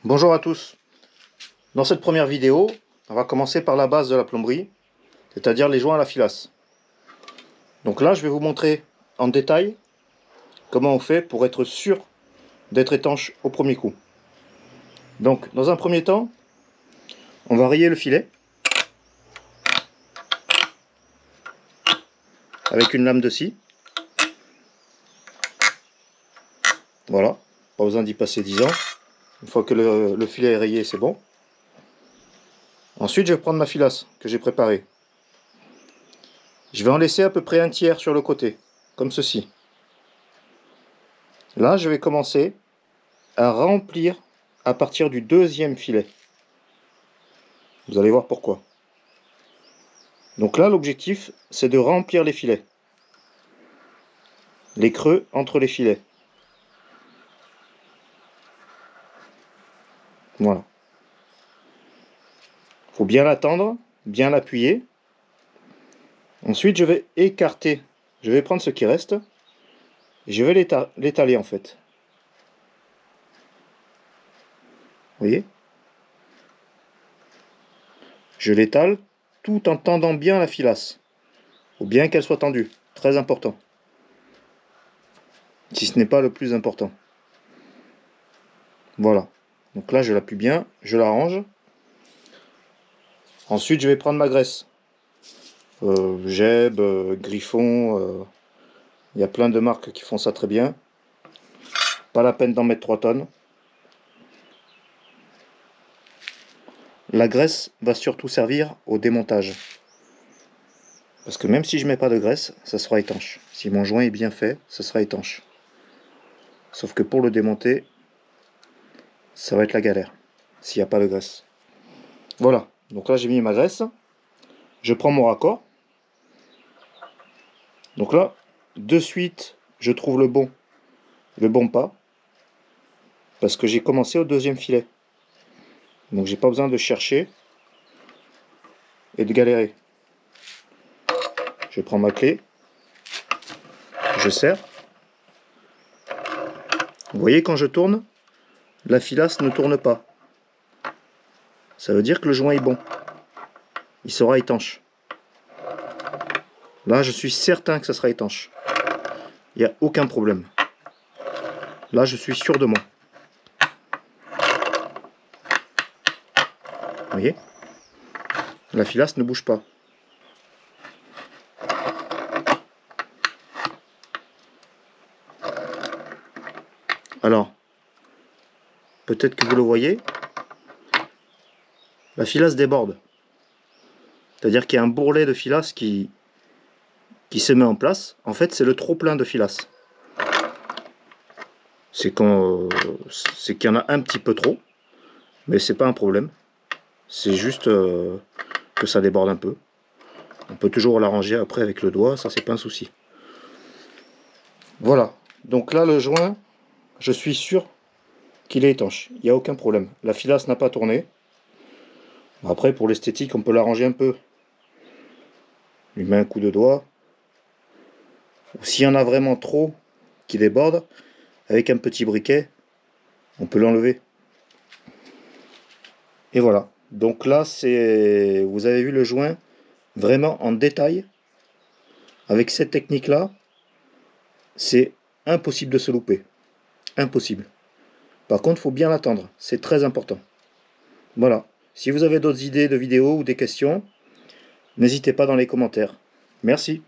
Bonjour à tous. Dans cette première vidéo, on va commencer par la base de la plomberie, c'est-à-dire les joints à la filasse. Donc là, je vais vous montrer en détail comment on fait pour être sûr d'être étanche au premier coup. Donc, dans un premier temps, on va rayer le filet avec une lame de scie. Voilà, pas besoin d'y passer 10 ans. Une fois que le filet est rayé, c'est bon. Ensuite, je vais prendre ma filasse que j'ai préparée. Je vais en laisser à peu près un tiers sur le côté, comme ceci. Là, je vais commencer à remplir à partir du deuxième filet. Vous allez voir pourquoi. Donc là, l'objectif, c'est de remplir les filets. Les creux entre les filets. Voilà. Il faut bien l'attendre, bien l'appuyer. Ensuite, je vais écarter. Je vais prendre ce qui reste. Et je vais l'étaler en fait. Vous voyez? Je l'étale tout en tendant bien la filasse. Il faut bien qu'elle soit tendue. Très important. Si ce n'est pas le plus important. Voilà. Donc là, je l'appuie bien. Je l'arrange. Ensuite, je vais prendre ma graisse. Geb, Griffon, il y a plein de marques qui font ça très bien. Pas la peine d'en mettre 3 tonnes. La graisse va surtout servir au démontage. Parce que même si je mets pas de graisse, ça sera étanche. Si mon joint est bien fait, ça sera étanche. Sauf que pour le démonter, ça va être la galère. S'il n'y a pas de graisse. Voilà, donc là j'ai mis ma graisse. Je prends mon raccord. Donc là, de suite, je trouve le bon pas. Parce que j'ai commencé au deuxième filet. Donc j'ai pas besoin de chercher et de galérer. Je prends ma clé. Je serre. Vous voyez, quand je tourne, la filasse ne tourne pas. Ça veut dire que le joint est bon. Il sera étanche. Là, je suis certain que ça sera étanche. Il n'y a aucun problème. Là, je suis sûr de moi. Vous voyez? La filasse ne bouge pas. Alors, peut-être que vous le voyez, la filasse déborde. C'est-à-dire qu'il y a un bourrelet de filasse qui se met en place. En fait, c'est le trop-plein de filasse. C'est qu'il y en a un petit peu trop, mais c'est pas un problème. C'est juste que ça déborde un peu. On peut toujours l'arranger après avec le doigt, ça c'est pas un souci. Voilà, donc là le joint, je suis sûr qu'il est étanche, il n'y a aucun problème. La filasse n'a pas tourné. Après pour l'esthétique on peut l'arranger un peu. On lui met un coup de doigt. S'il y en a vraiment trop qui débordent, avec un petit briquet, on peut l'enlever. Et voilà, donc là vous avez vu le joint vraiment en détail. Avec cette technique là, c'est impossible de se louper. Impossible. Par contre, il faut bien l'attendre, c'est très important. Voilà. Si vous avez d'autres idées de vidéos ou des questions, n'hésitez pas dans les commentaires. Merci.